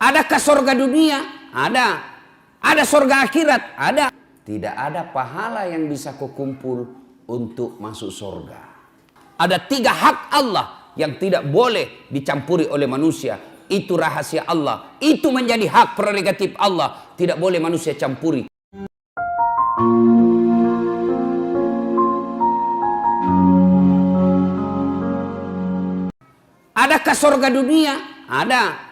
Adakah surga dunia? Ada. Ada surga akhirat? Ada. Tidak ada pahala yang bisa kau kumpul untuk masuk surga. Ada 3 hak Allah yang tidak boleh dicampuri oleh manusia. Itu rahasia Allah. Itu menjadi hak prerogatif Allah. Tidak boleh manusia campuri. Adakah surga dunia? Ada.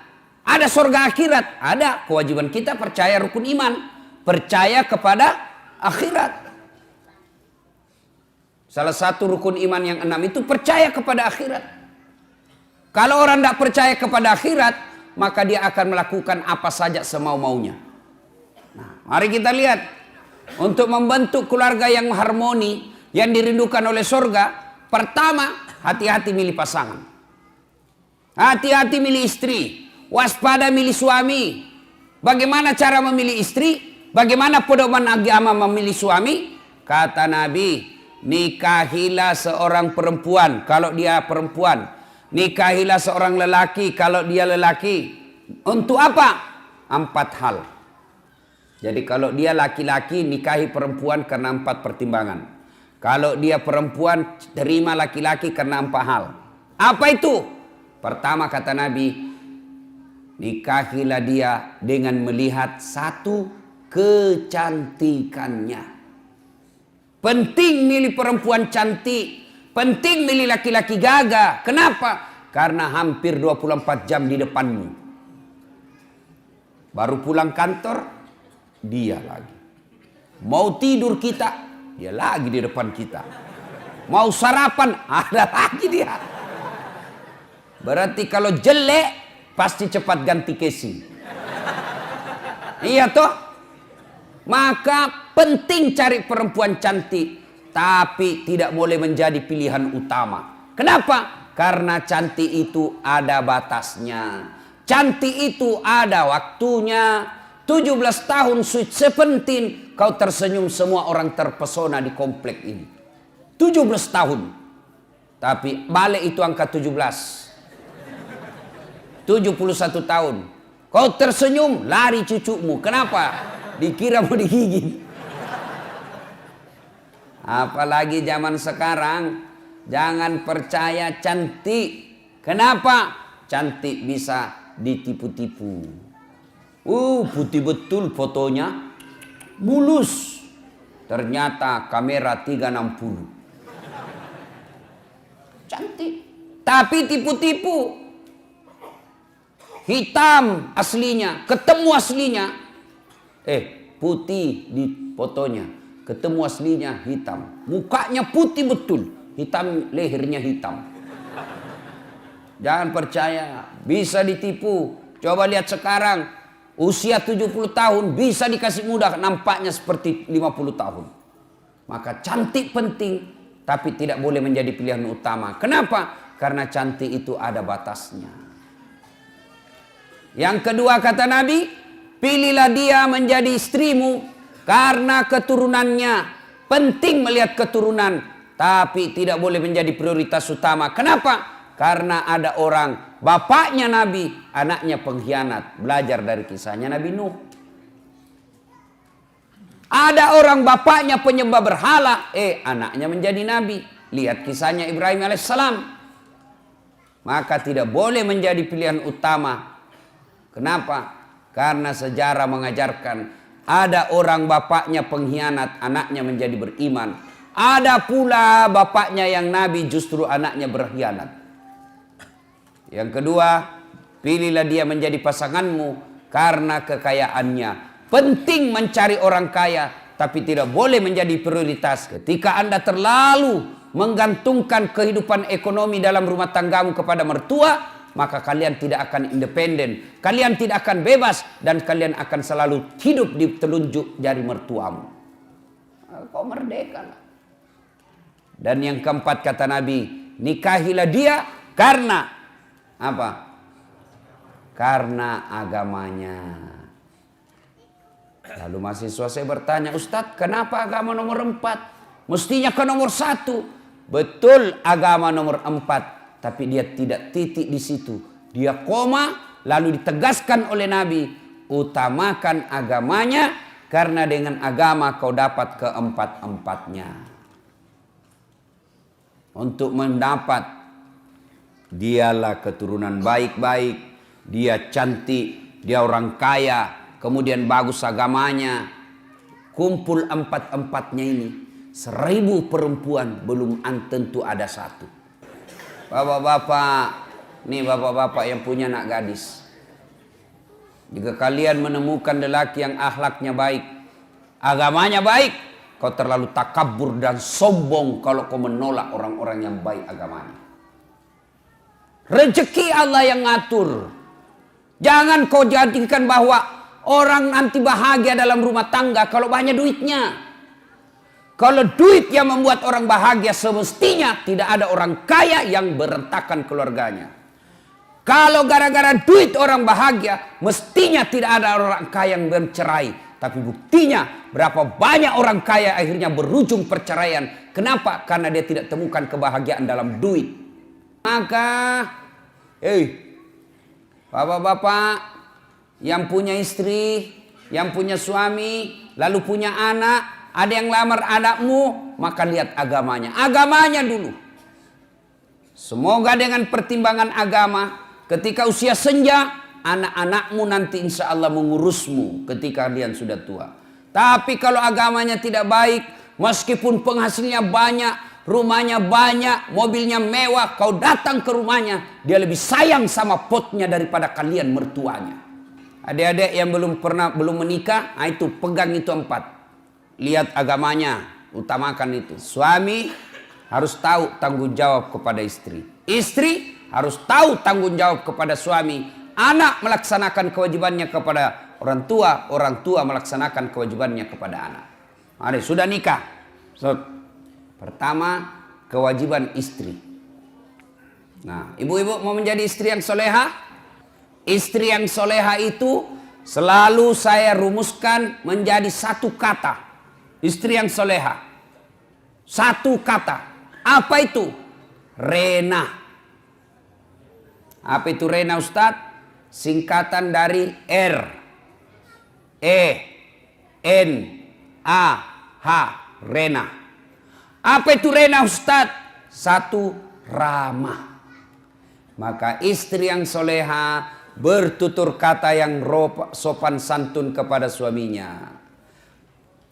Ada surga akhirat? Ada. Kewajiban kita percaya rukun iman. Percaya kepada akhirat. Salah satu rukun iman yang 6 itu percaya kepada akhirat. Kalau orang tidak percaya kepada akhirat, maka dia akan melakukan apa saja semau-maunya. Nah, mari kita lihat. Untuk membentuk keluarga yang harmoni, yang dirindukan oleh surga, pertama, hati-hati milih pasangan. Hati-hati milih istri. Waspada milih suami. Bagaimana cara memilih istri? Bagaimana pedoman agama memilih suami? Kata Nabi, nikahilah seorang perempuan kalau dia perempuan. Nikahilah seorang lelaki kalau dia lelaki. Untuk apa? 4 hal. Jadi kalau dia laki-laki, nikahi perempuan karena 4 pertimbangan. Kalau dia perempuan, terima laki-laki karena 4 hal. Apa itu? Pertama kata Nabi, nikahilah dia dengan melihat 1, kecantikannya. Penting milih perempuan cantik. Penting milih laki-laki gagah. Kenapa? Karena hampir 24 jam di depanmu. Baru pulang kantor, dia lagi. Mau tidur kita, dia lagi di depan kita. Mau sarapan, ada lagi dia. Berarti kalau jelek, pasti cepat ganti casing. Iya toh? Maka penting cari perempuan cantik. Tapi tidak boleh menjadi pilihan utama. Kenapa? Karena cantik itu ada batasnya. Cantik itu ada waktunya. 17 tahun sweet 17, kau tersenyum, semua orang terpesona di komplek ini. 17 tahun. Tapi balik itu angka 17. 71 tahun. Kau tersenyum, lari cucumu. Kenapa? Dikira mau digigit. Apalagi zaman sekarang, jangan percaya cantik. Kenapa? Cantik bisa ditipu-tipu. Putih betul fotonya, mulus. Ternyata kamera 360. Cantik. Tapi tipu-tipu. Hitam aslinya, ketemu aslinya. Putih di fotonya, ketemu aslinya hitam. Mukanya putih betul, hitam, lehernya hitam. Jangan percaya, bisa ditipu. Coba lihat sekarang, usia 70 tahun bisa dikasih mudah, nampaknya seperti 50 tahun. Maka cantik penting, tapi tidak boleh menjadi pilihan utama. Kenapa? Karena cantik itu ada batasnya. Yang kedua kata Nabi, pilihlah dia menjadi istrimu karena keturunannya. Penting melihat keturunan, tapi tidak boleh menjadi prioritas utama. Kenapa? Karena ada orang, bapaknya Nabi, anaknya pengkhianat. Belajar dari kisahnya Nabi Nuh. Ada orang bapaknya penyembah berhala, anaknya menjadi Nabi. Lihat kisahnya Ibrahim alaihissalam. Maka tidak boleh menjadi pilihan utama. Kenapa? Karena sejarah mengajarkan ada orang bapaknya pengkhianat, anaknya menjadi beriman. Ada pula bapaknya yang Nabi, justru anaknya berkhianat. Yang kedua, pilihlah dia menjadi pasanganmu karena kekayaannya. Penting mencari orang kaya, tapi tidak boleh menjadi prioritas. Ketika Anda terlalu menggantungkan kehidupan ekonomi dalam rumah tanggamu kepada mertua, maka kalian tidak akan independen. Kalian tidak akan bebas. Dan kalian akan selalu hidup di telunjuk jari mertuamu. Kau merdeka lah. Dan yang keempat kata Nabi, nikahilah dia karena apa? Karena agamanya. Lalu mahasiswa saya bertanya, Ustadz, kenapa agama nomor 4? Mestinya ke nomor 1. Betul, agama nomor 4. Tapi dia tidak titik di situ. Dia koma, lalu ditegaskan oleh Nabi, utamakan agamanya, karena dengan agama kau dapat keempat-empatnya. Untuk mendapat, dialah keturunan baik-baik, dia cantik, dia orang kaya, kemudian bagus agamanya, kumpul empat-empatnya ini, 1000 perempuan belum tentu ada satu. Bapak-bapak, nih bapak-bapak yang punya anak gadis, jika kalian menemukan lelaki yang akhlaknya baik, agamanya baik, kau terlalu takabur dan sombong kalau kau menolak orang-orang yang baik agamanya. Rezeki Allah yang ngatur. Jangan kau jadikan bahwa orang nanti bahagia dalam rumah tangga kalau banyak duitnya. Kalau duit yang membuat orang bahagia, semestinya tidak ada orang kaya yang berantakan keluarganya. Kalau gara-gara duit orang bahagia, mestinya tidak ada orang kaya yang bercerai. Tapi buktinya berapa banyak orang kaya akhirnya berujung perceraian. Kenapa? Karena dia tidak temukan kebahagiaan dalam duit. Maka, bapak-bapak yang punya istri, yang punya suami, lalu punya anak, ada yang lamar anakmu, maka lihat agamanya. Agamanya dulu. Semoga dengan pertimbangan agama, ketika usia senja, anak-anakmu nanti insya Allah mengurusmu ketika kalian sudah tua. Tapi kalau agamanya tidak baik, meskipun penghasilnya banyak, rumahnya banyak, mobilnya mewah, kau datang ke rumahnya, dia lebih sayang sama potnya daripada kalian mertuanya. Adik-adik yang belum menikah, itu pegang itu 4. Lihat agamanya, utamakan itu. Suami harus tahu tanggung jawab kepada istri. Istri harus tahu tanggung jawab kepada suami. Anak melaksanakan kewajibannya kepada orang tua melaksanakan kewajibannya kepada anak. Mari, sudah nikah. Pertama, kewajiban istri. Nah, ibu-ibu mau menjadi istri yang soleha? Istri yang soleha itu selalu saya rumuskan menjadi satu kata. Istri yang soleha. Satu kata. Apa itu? Rena. Apa itu Rena, Ustadz? Singkatan dari R, E, N, A, H. Rena. Apa itu Rena, Ustadz? Satu, ramah. Maka istri yang soleha bertutur kata yang sopan santun kepada suaminya.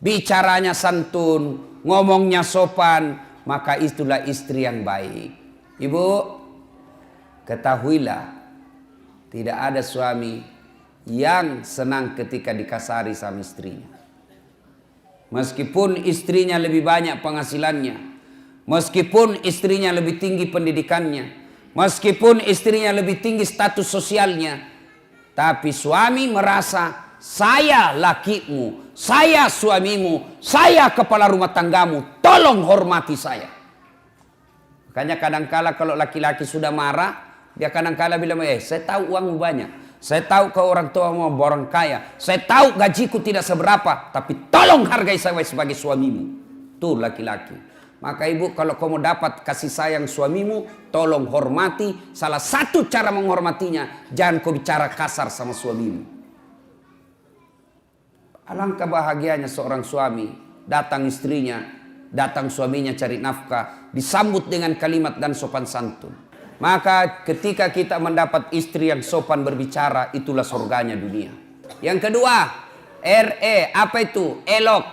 Bicaranya santun, ngomongnya sopan, maka itulah istri yang baik. Ibu, ketahuilah, tidak ada suami yang senang ketika dikasari sama istrinya. Meskipun istrinya lebih banyak penghasilannya, meskipun istrinya lebih tinggi pendidikannya, meskipun istrinya lebih tinggi status sosialnya, tapi suami merasa, saya lakimu, saya suamimu, saya kepala rumah tanggamu, tolong hormati saya. Makanya kadangkala kalau laki-laki sudah marah, dia kadangkala bilang, saya tahu uangmu banyak, saya tahu kau orang tua mau orang kaya, saya tahu gajiku tidak seberapa, tapi tolong hargai saya sebagai suamimu. Tuh laki-laki. Maka ibu, kalau kamu dapat kasih sayang suamimu, tolong hormati. Salah satu cara menghormatinya, jangan kau bicara kasar sama suamimu. Alangkah bahagianya seorang suami, datang istrinya, datang suaminya cari nafkah, disambut dengan kalimat dan sopan santun. Maka ketika kita mendapat istri yang sopan berbicara, itulah surganya dunia. Yang kedua, RE, apa itu? Elok.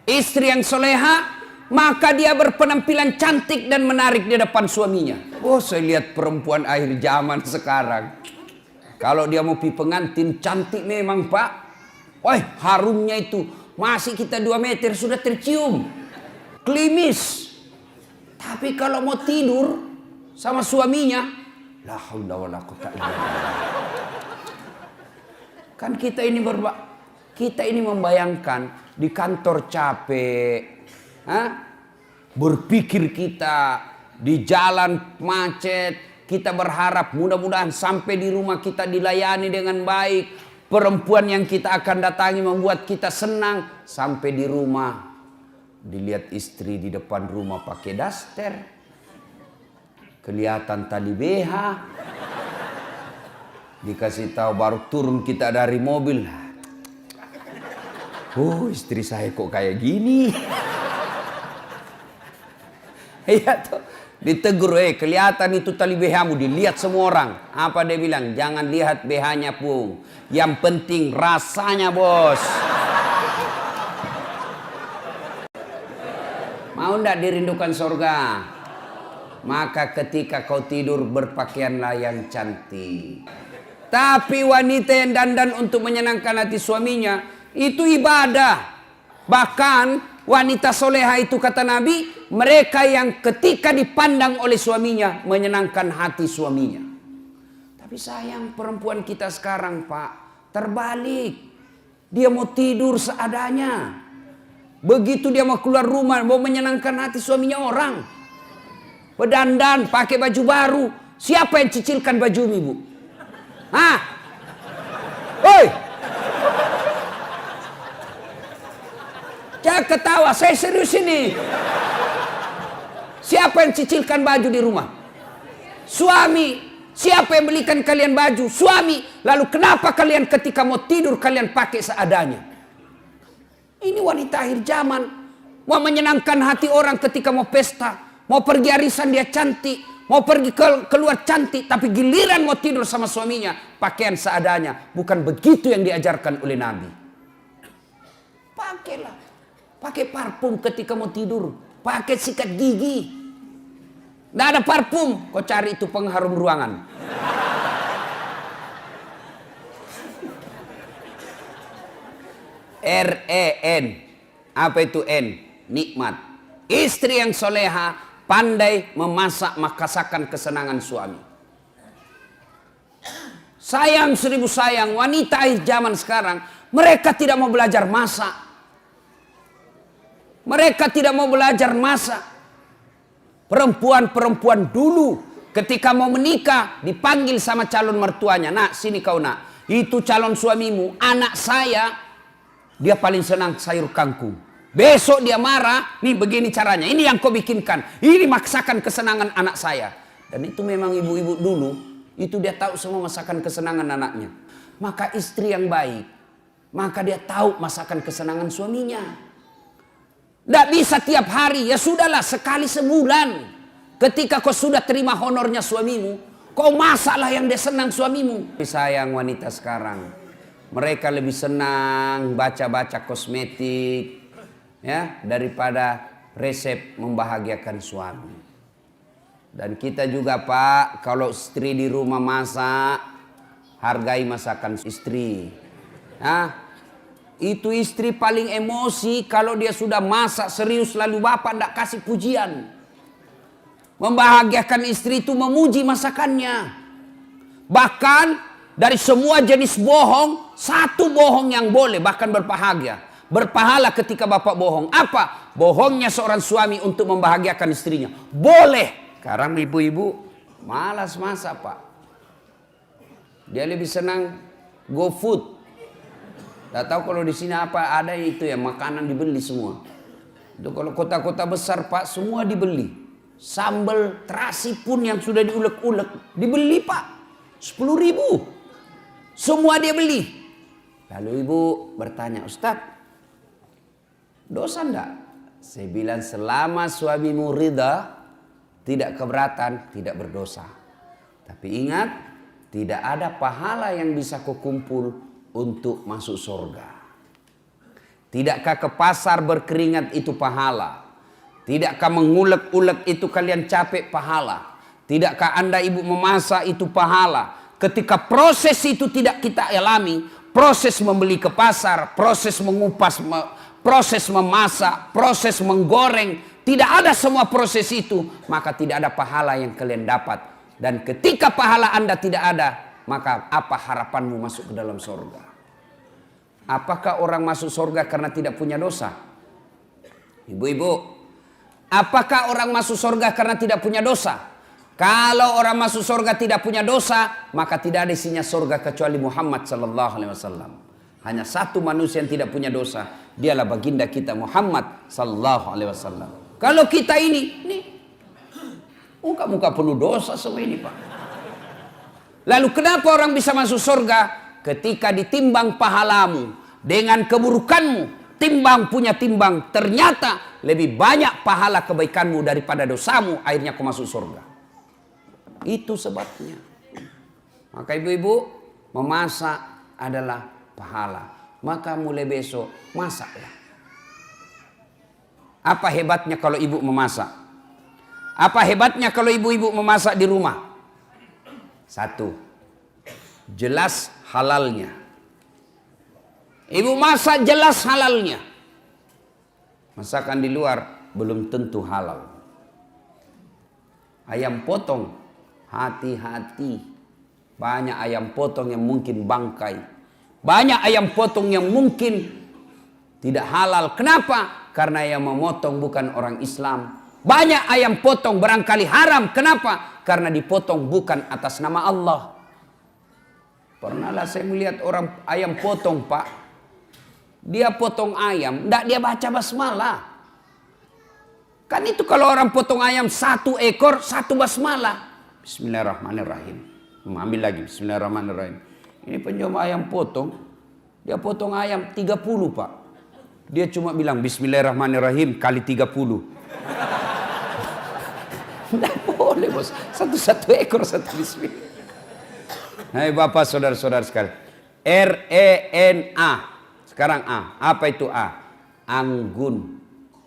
Istri yang soleha, maka dia berpenampilan cantik dan menarik di depan suaminya. Oh, saya lihat perempuan akhir zaman sekarang. Kalau dia mau pi pengantin, cantik memang, Pak. Wah, harumnya itu. Masih kita 2 meter sudah tercium. Klimis. Tapi kalau mau tidur sama suaminya, la haula wala quwata illa billah. Kan kita ini membayangkan di kantor capek, berpikir kita di jalan macet, kita berharap mudah-mudahan sampai di rumah kita dilayani dengan baik. Perempuan yang kita akan datangi membuat kita senang. Sampai di rumah dilihat istri di depan rumah pakai daster, kelihatan tali BH, Dikasih tahu baru turun kita dari mobil. Oh, istri saya kok kayak gini. Iya tuh. Ditegur, kelihatan itu tali BH-mu, dilihat semua orang. Apa dia bilang? Jangan lihat BH-nya, Pung. Yang penting rasanya, bos. Mau ndak dirindukan surga? Maka ketika kau tidur, berpakaianlah yang cantik. Tapi wanita yang dandan untuk menyenangkan hati suaminya, itu ibadah. Bahkan wanita soleha itu, kata Nabi, mereka yang ketika dipandang oleh suaminya menyenangkan hati suaminya. Tapi sayang perempuan kita sekarang, Pak, terbalik. Dia mau tidur seadanya. Begitu dia mau keluar rumah, mau menyenangkan hati suaminya orang. Berdandan, pakai baju baru. Siapa yang cicilkan baju ibu? Hah? Oi! Jangan ketawa, saya serius ini. Siapa yang cicilkan baju di rumah? Suami. Siapa yang belikan kalian baju? Suami. Lalu kenapa kalian ketika mau tidur kalian pakai seadanya? Ini wanita akhir zaman. Mau menyenangkan hati orang ketika mau pesta. Mau pergi arisan dia cantik. Mau pergi keluar cantik. Tapi giliran mau tidur sama suaminya, pakaian seadanya. Bukan begitu yang diajarkan oleh Nabi. Pakailah. Pakai parfum ketika mau tidur. Pakai sikat gigi. Nggak ada parfum, kau cari itu pengharum ruangan. R-E-N. Apa itu N? Nikmat. Istri yang soleha pandai memasak, merasakan kesenangan suami. Sayang seribu sayang, wanita zaman sekarang mereka tidak mau belajar masak. Mereka tidak mau belajar masak. Perempuan-perempuan dulu ketika mau menikah dipanggil sama calon mertuanya. Nak, sini kau nak. Itu calon suamimu, anak saya, dia paling senang sayur kangkung. Besok dia marah, nih begini caranya. Ini yang kau bikinkan. Ini maksakan kesenangan anak saya. Dan itu memang ibu-ibu dulu, itu dia tahu semua masakan kesenangan anaknya. Maka istri yang baik, maka dia tahu masakan kesenangan suaminya. Tidak bisa tiap hari, ya sudahlah sekali sebulan. Ketika kau sudah terima honornya suamimu, kau masaklah yang dia senang suamimu. Sayang wanita sekarang, mereka lebih senang baca-baca kosmetik, ya, daripada resep membahagiakan suami. Dan kita juga, Pak, kalau istri di rumah masak, hargai masakan istri. Itu istri paling emosi kalau dia sudah masak serius lalu bapak tidak kasih pujian. Membahagiakan istri itu memuji masakannya. Bahkan dari semua jenis bohong, satu bohong yang boleh bahkan berbahagia. Berpahala ketika bapak bohong. Apa? Bohongnya seorang suami untuk membahagiakan istrinya. Boleh. Sekarang ibu-ibu malas masak, Pak. Dia lebih senang go food. Tidak tahu kalau di sini apa ada itu ya, makanan dibeli semua. Itu kalau kota-kota besar, Pak, semua dibeli. Sambal terasi pun yang sudah diulek-ulek dibeli, Pak. 10.000. Semua dia beli. Lalu ibu bertanya, Ustadz, dosa enggak? Saya bilang selama suamimu ridha, tidak keberatan, tidak berdosa. Tapi ingat, tidak ada pahala yang bisa kau kumpul untuk masuk surga. Tidakkah ke pasar berkeringat itu pahala? Tidakkah mengulek-ulek itu kalian capek pahala? Tidakkah Anda ibu memasak itu pahala? Ketika proses itu tidak kita alami, proses membeli ke pasar, proses mengupas, proses memasak, proses menggoreng, tidak ada semua proses itu, maka tidak ada pahala yang kalian dapat. Dan ketika pahala Anda tidak ada, maka apa harapanmu masuk ke dalam surga? Apakah orang masuk surga karena tidak punya dosa? Ibu-ibu, apakah orang masuk surga karena tidak punya dosa? Kalau orang masuk surga tidak punya dosa, maka tidak ada isinya surga kecuali Muhammad sallallahu alaihi wasallam. Hanya satu manusia yang tidak punya dosa, dialah baginda kita Muhammad sallallahu alaihi wasallam. Kalau kita ini muka-muka penuh dosa semua ini, Pak. Lalu kenapa orang bisa masuk surga? Ketika ditimbang pahalamu dengan keburukanmu, timbang punya timbang, ternyata lebih banyak pahala kebaikanmu daripada dosamu, akhirnya kau masuk surga. Itu sebabnya. Maka ibu-ibu, memasak adalah pahala. Maka mulai besok masaklah. Apa hebatnya kalau ibu memasak? Apa hebatnya kalau ibu-ibu memasak di rumah? Satu, jelas halalnya. Ibu masak jelas halalnya. Masakan di luar belum tentu halal. Ayam potong, hati-hati. Banyak ayam potong yang mungkin bangkai. Banyak ayam potong yang mungkin tidak halal. Kenapa? Karena yang memotong bukan orang Islam. Banyak ayam potong barangkali haram. Kenapa? Karena dipotong bukan atas nama Allah. Pernahlah saya melihat orang ayam potong, Pak. Dia potong ayam, enggak dia baca basmalah. Kan itu kalau orang potong ayam 1 ekor, 1 basmalah. Bismillahirrahmanirrahim. Ambil lagi, bismillahirrahmanirrahim. Ini penjual ayam potong, dia potong ayam 30, Pak. Dia cuma bilang bismillahirrahmanirrahim kali 30. Tidak boleh, bos. 1 ekor 1 bismillah. Hai Bapak, saudara-saudara sekalian. RENA. Sekarang A. Apa itu A? Anggun.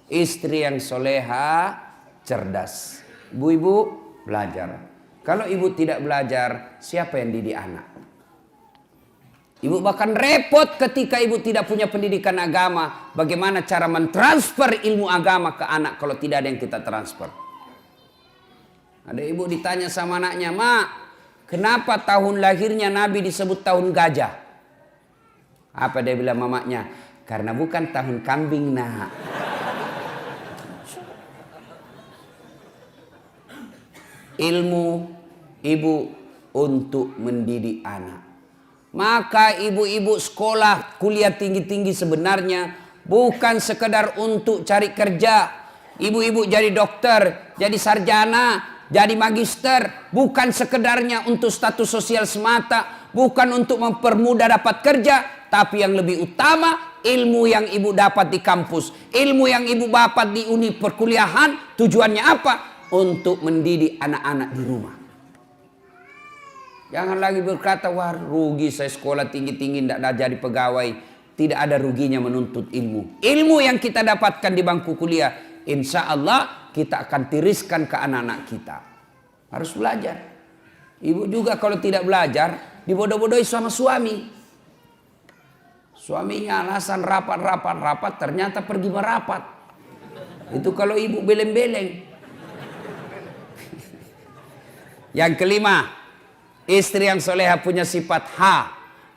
Istri yang soleha, cerdas. Ibu-ibu belajar. Kalau ibu tidak belajar, siapa yang didik anak? Ibu bahkan repot ketika ibu tidak punya pendidikan agama. Bagaimana cara mentransfer ilmu agama ke anak kalau tidak ada yang kita transfer? Ada ibu ditanya sama anaknya, "Mak, kenapa tahun lahirnya Nabi disebut tahun gajah?" Apa dia bilang mamanya? Karena bukan tahun kambing, nak. Ilmu ibu untuk mendidik anak. Maka ibu-ibu sekolah kuliah tinggi-tinggi sebenarnya bukan sekedar untuk cari kerja. Ibu-ibu jadi dokter, jadi sarjana, jadi magister, bukan sekedarnya untuk status sosial semata, bukan untuk mempermudah dapat kerja, tapi yang lebih utama ilmu yang ibu dapat di kampus, ilmu yang ibu dapat di uni perkuliahan, tujuannya apa? Untuk mendidik anak-anak di rumah. Jangan lagi berkata, wah rugi saya sekolah tinggi-tinggi tidak jadi pegawai. Tidak ada ruginya menuntut ilmu. Ilmu yang kita dapatkan di bangku kuliah, insya Allah kita akan tiriskan ke anak-anak kita. Harus belajar. Ibu juga kalau tidak belajar, dibodoh-bodohi sama suami. Suaminya alasan rapat, ternyata pergi merapat. Itu kalau ibu beleng-beleng. Yang kelima, istri yang soleha punya sifat H.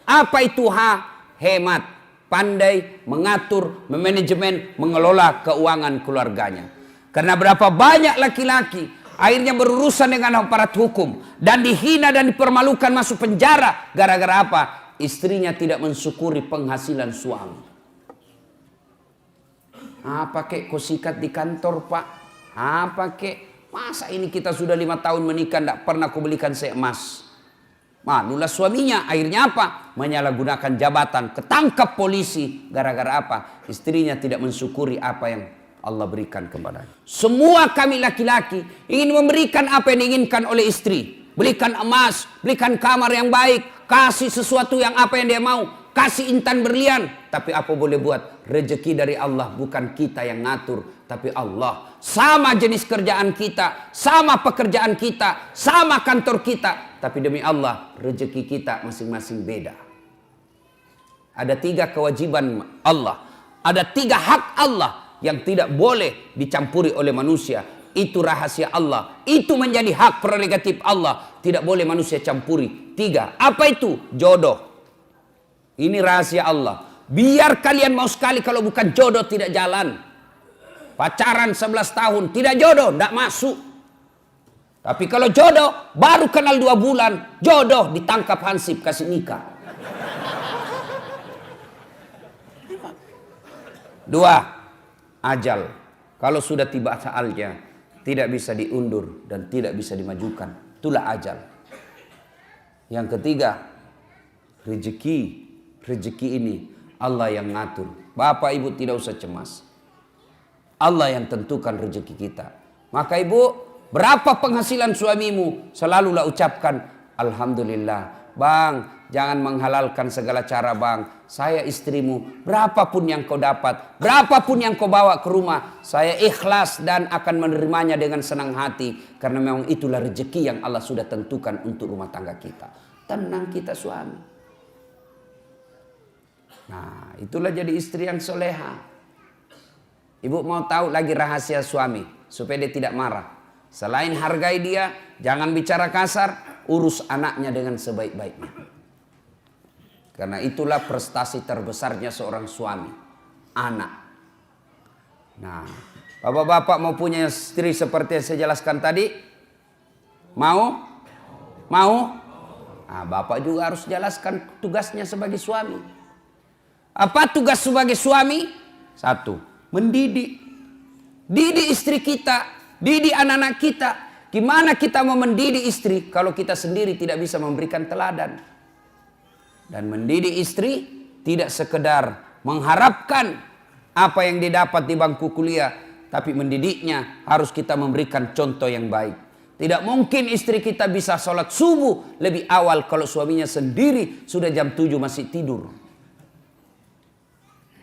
Apa itu H? Hemat, pandai, mengatur, memanajemen, mengelola keuangan keluarganya. Karena berapa banyak laki-laki akhirnya berurusan dengan aparat hukum dan dihina dan dipermalukan masuk penjara gara-gara apa? Istrinya tidak mensyukuri penghasilan suami. Apa kek kau sikat di kantor, Pak? Apa kek? Masa ini kita sudah 5 tahun menikah tidak pernah kau belikan saya emas? Malulah suaminya. Akhirnya apa? Menyalahgunakan jabatan, ketangkap polisi. Gara-gara apa? Istrinya tidak mensyukuri apa yang Allah berikan kepadanya. Semua kami laki-laki ingin memberikan apa yang diinginkan oleh istri. Belikan emas, belikan kamar yang baik, kasih sesuatu yang apa yang dia mau, kasih intan berlian. Tapi apa boleh buat? Rezeki dari Allah, bukan kita yang ngatur, tapi Allah. Sama jenis kerjaan kita, sama pekerjaan kita, sama kantor kita, tapi demi Allah rezeki kita masing-masing beda. Ada 3 kewajiban Allah, ada 3 hak Allah yang tidak boleh dicampuri oleh manusia. Itu rahasia Allah, itu menjadi hak prerogatif Allah, tidak boleh manusia campuri. 3, apa itu? Jodoh. Ini rahasia Allah. Biar kalian mau sekali, kalau bukan jodoh tidak jalan. Pacaran 11 tahun tidak jodoh, tidak masuk. Tapi kalau jodoh baru kenal 2 bulan, jodoh ditangkap hansip kasih nikah. 2, ajal. Kalau sudah tiba saatnya tidak bisa diundur dan tidak bisa dimajukan. Itulah ajal. Yang ketiga, rezeki. Rezeki ini Allah yang ngatur. Bapak ibu tidak usah cemas. Allah yang tentukan rezeki kita. Maka ibu, berapa penghasilan suamimu? Selalulah ucapkan alhamdulillah. Bang, jangan menghalalkan segala cara bang. Saya istrimu, berapapun yang kau dapat, berapapun yang kau bawa ke rumah, saya ikhlas dan akan menerimanya dengan senang hati. Karena memang itulah rezeki yang Allah sudah tentukan untuk rumah tangga kita. Tenang kita suami. Nah, itulah jadi istri yang soleha. Ibu mau tahu lagi rahasia suami supaya dia tidak marah. Selain hargai dia, jangan bicara kasar, urus anaknya dengan sebaik-baiknya. Karena itulah prestasi terbesarnya seorang suami, anak. Nah, bapak-bapak mau punya istri seperti yang saya jelaskan tadi? Mau? Mau? Nah, bapak juga harus jelaskan tugasnya sebagai suami. Apa tugas sebagai suami? Satu, mendidik. Didik istri kita, didik anak-anak kita. Gimana kita mau mendidik istri kalau kita sendiri tidak bisa memberikan teladan? Dan mendidik istri tidak sekedar mengharapkan apa yang didapat di bangku kuliah, tapi mendidiknya harus kita memberikan contoh yang baik. Tidak mungkin istri kita bisa sholat subuh lebih awal kalau suaminya sendiri sudah jam 7 masih tidur.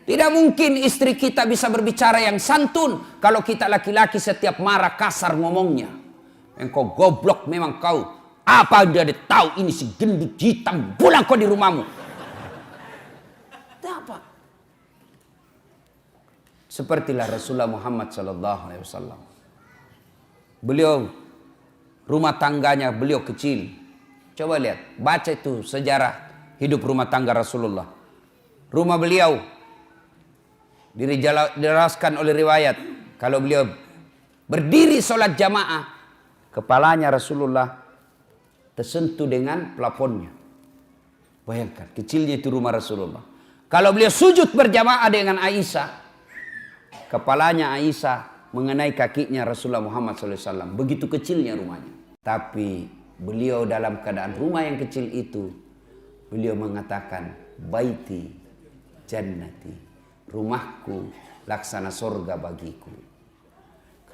Tidak mungkin istri kita bisa berbicara yang santun kalau kita laki-laki setiap marah kasar ngomongnya. Engkau goblok memang kau. Apa dia tahu ini si gendut hitam, pulang kau di rumahmu. Apa? Sepertilah Rasulullah Muhammad SAW. Beliau rumah tangganya beliau kecil. Coba lihat, baca itu sejarah hidup rumah tangga Rasulullah. Rumah beliau dijelaskan oleh riwayat kalau beliau berdiri sholat jamaah, kepalanya Rasulullah tersentuh dengan plafonnya. Bayangkan kecilnya itu rumah Rasulullah. Kalau beliau sujud berjamaah dengan Aisyah, kepalanya Aisyah mengenai kakinya Rasulullah Muhammad SAW. Begitu kecilnya rumahnya. Tapi beliau dalam keadaan rumah yang kecil itu, beliau mengatakan baiti jannati, rumahku laksana surga bagiku.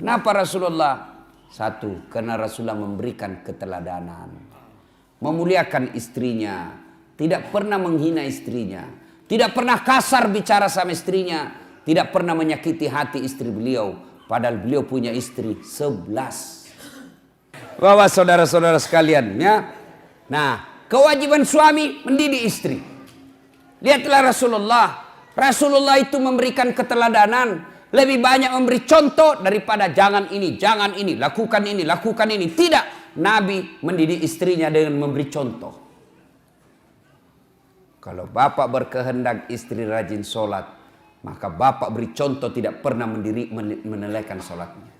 Kenapa Rasulullah? Satu, karena Rasulullah memberikan keteladanan, memuliakan istrinya, tidak pernah menghina istrinya, tidak pernah kasar bicara sama istrinya, tidak pernah menyakiti hati istri beliau, padahal beliau punya istri 11. Bapak saudara-saudara sekalian, ya. Nah, kewajiban suami mendidik istri. Lihatlah Rasulullah. Rasulullah itu memberikan keteladanan. Lebih banyak memberi contoh daripada jangan ini, lakukan ini, lakukan ini. Tidak. Nabi mendidik istrinya dengan memberi contoh. Kalau bapak berkehendak istri rajin sholat, maka bapak beri contoh tidak pernah menelaikan sholatnya.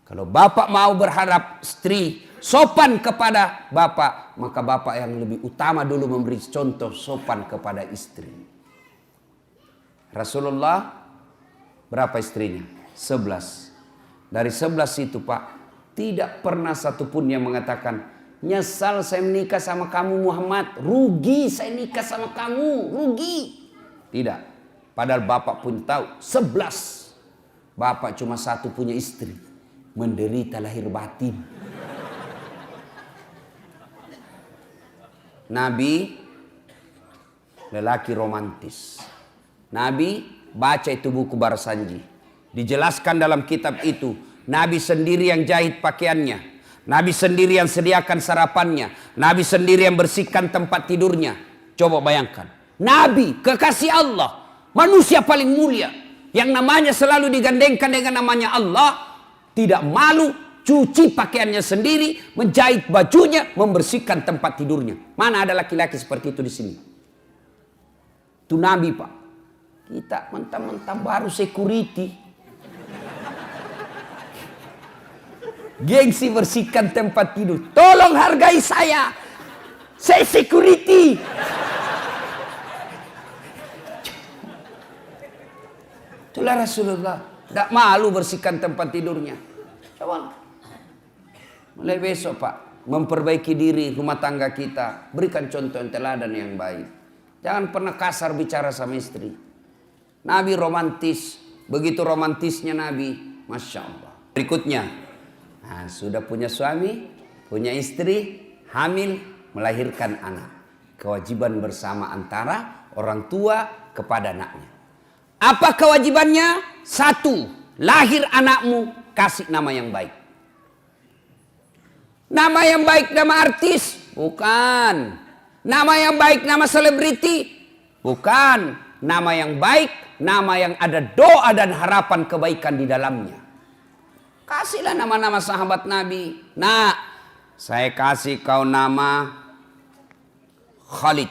Kalau bapak mau berharap istri sopan kepada bapak, maka bapak yang lebih utama dulu memberi contoh sopan kepada istri. Rasulullah berapa istrinya? 11. Dari 11 itu Pak, tidak pernah satupun yang mengatakan, nyesal saya menikah sama kamu Muhammad, rugi saya nikah sama kamu, rugi. Tidak. Padahal bapak pun tahu 11. Bapak cuma satu punya istri, menderita lahir batin. Nabi lelaki romantis. Nabi baca itu buku Barsanji. Dijelaskan dalam kitab itu, Nabi sendiri yang jahit pakaiannya, Nabi sendiri yang sediakan sarapannya, Nabi sendiri yang bersihkan tempat tidurnya. Coba bayangkan, Nabi kekasih Allah, manusia paling mulia, yang namanya selalu digandengkan dengan namanya Allah, tidak malu cuci pakaiannya sendiri, menjahit bajunya, membersihkan tempat tidurnya. Mana ada laki-laki seperti itu di sini? Itu Nabi Pak. Kita mentang-mentang baru security, gengsi bersihkan tempat tidur. Tolong hargai saya security. Itulah Rasulullah. Tidak malu bersihkan tempat tidurnya. Coba mulai besok Pak, memperbaiki diri rumah tangga kita. Berikan contoh yang teladan yang baik. Jangan pernah kasar bicara sama istri. Nabi romantis. Begitu romantisnya Nabi. Masya Allah. Berikutnya. Nah, sudah punya suami, punya istri, hamil, melahirkan anak. Kewajiban bersama antara orang tua kepada anaknya. Apa kewajibannya? Satu, lahir anakmu, kasih nama yang baik. Nama yang baik nama artis? Bukan. Nama yang baik nama selebriti? Bukan. Nama yang baik, nama yang ada doa dan harapan kebaikan di dalamnya. Kasihlah nama-nama sahabat Nabi. Nah, saya kasih kau nama Khalid.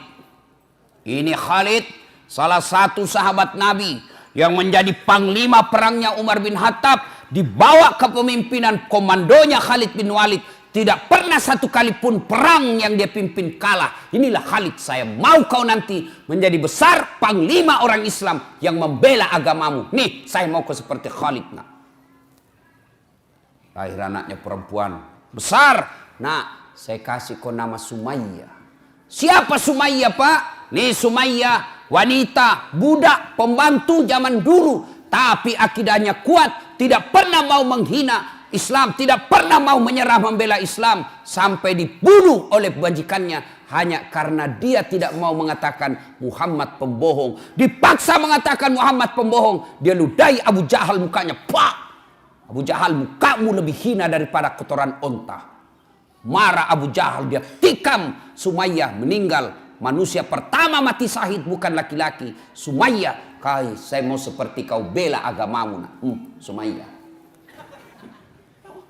Ini Khalid, salah satu sahabat Nabi yang menjadi panglima perangnya Umar bin Khattab, dibawa kepemimpinan komandonya Khalid bin Walid. Tidak pernah satu kali pun perang yang dia pimpin kalah. Inilah Khalid, saya mau kau nanti menjadi besar panglima orang Islam yang membela agamamu. Nih, saya mau kau seperti Khalid. Nah, lahir anaknya perempuan besar. Nah, saya kasih kau nama Sumayyah. Siapa Sumayyah, Pak? Nih Sumayyah, wanita, budak, pembantu zaman dulu. Tapi akidahnya kuat, tidak pernah mau menghina Islam, tidak pernah mau menyerah membela Islam. Sampai dibunuh oleh majikannya hanya karena dia tidak mau mengatakan Muhammad pembohong. Dipaksa mengatakan Muhammad pembohong. Dia ludahi Abu Jahal mukanya. Pak! Abu Jahal, mukamu lebih hina daripada kotoran onta. Marah Abu Jahal, dia tikam Sumayyah, meninggal. Manusia pertama mati syahid bukan laki-laki. Sumayyah, saya mau seperti kau bela agamamu. Nah, Sumayyah.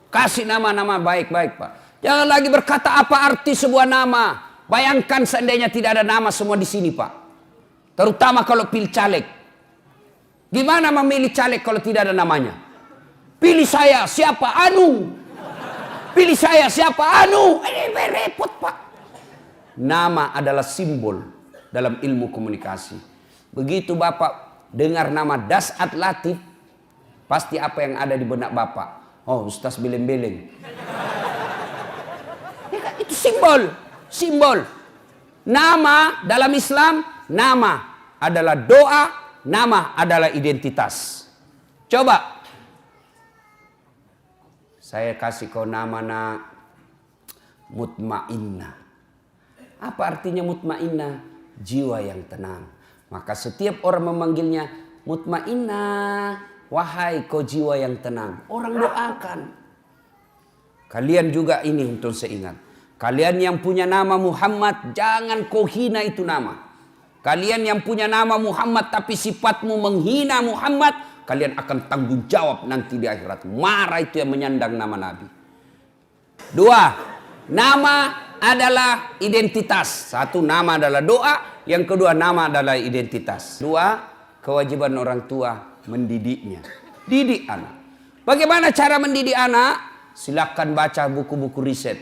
Kasih nama-nama baik-baik, Pak. Jangan lagi berkata apa arti sebuah nama. Bayangkan seandainya tidak ada nama semua di sini, Pak. Terutama kalau pilih caleg. Gimana memilih caleg kalau tidak ada namanya? Pilih saya, siapa? Anu. Pilih saya, siapa? Anu. Ini repot, Pak. Nama adalah simbol dalam ilmu komunikasi. Begitu Bapak dengar nama Dasat Latif, pasti apa yang ada di benak Bapak? Oh, Ustaz beleng-beleng. Ya kan, itu simbol. Simbol. Nama dalam Islam, nama adalah doa, nama adalah identitas. Coba. Saya kasih kau nama Mutmainnah. Apa artinya mutmainnah? Jiwa yang tenang. Maka setiap orang memanggilnya Mutmainnah. Wahai kau jiwa yang tenang. Orang doakan. Kalian juga ini untuk seingat. Kalian yang punya nama Muhammad, jangan kau hina itu nama. Kalian yang punya nama Muhammad tapi sifatmu menghina Muhammad, kalian akan tanggung jawab nanti di akhirat. Marah itu yang menyandang nama Nabi. Dua, nama adalah identitas. Satu, nama adalah doa. Yang kedua, nama adalah identitas. Dua, kewajiban orang tua mendidiknya. Didik anak. Bagaimana cara mendidik anak? Silakan baca buku-buku riset.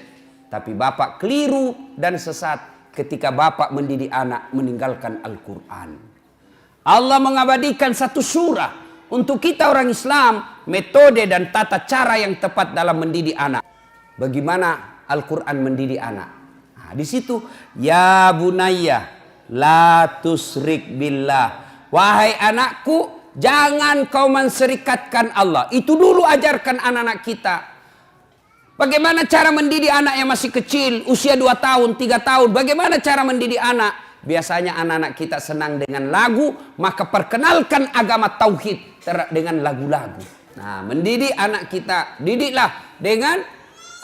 Tapi Bapak keliru dan sesat ketika Bapak mendidik anak meninggalkan Al-Quran. Allah mengabadikan satu surah untuk kita orang Islam, metode dan tata cara yang tepat dalam mendidik anak. Bagaimana Al-Quran mendidik anak? Nah, di situ, ya bunayya la tusrik billah. Wahai anakku, jangan kau menserikatkan Allah. Itu dulu ajarkan anak-anak kita. Bagaimana cara mendidik anak yang masih kecil, usia 2 tahun, 3 tahun. Bagaimana cara mendidik anak? Biasanya anak-anak kita senang dengan lagu, maka perkenalkan agama tauhid dengan lagu-lagu. Nah, mendidik anak kita, didiklah dengan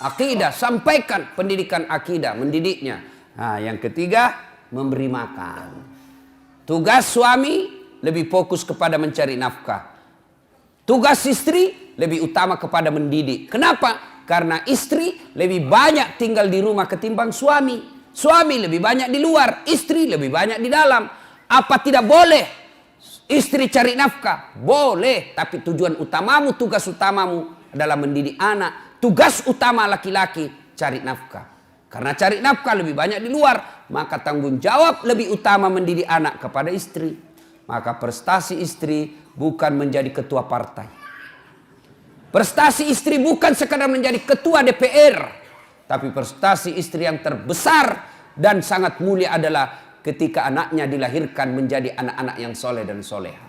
akidah. Sampaikan pendidikan akidah, mendidiknya. Nah, yang ketiga, memberi makan. Tugas suami lebih fokus kepada mencari nafkah. Tugas istri lebih utama kepada mendidik. Kenapa? Karena istri lebih banyak tinggal di rumah ketimbang suami. Suami lebih banyak di luar, istri lebih banyak di dalam. Apa tidak boleh istri cari nafkah? Boleh, tapi tujuan utamamu, tugas utamamu adalah mendidik anak. Tugas utama laki-laki cari nafkah. Karena cari nafkah lebih banyak di luar, maka tanggung jawab lebih utama mendidik anak kepada istri. Maka prestasi istri bukan menjadi ketua partai. Prestasi istri bukan sekadar menjadi ketua DPR. Tapi prestasi istri yang terbesar dan sangat mulia adalah ketika anaknya dilahirkan menjadi anak-anak yang soleh dan soleha.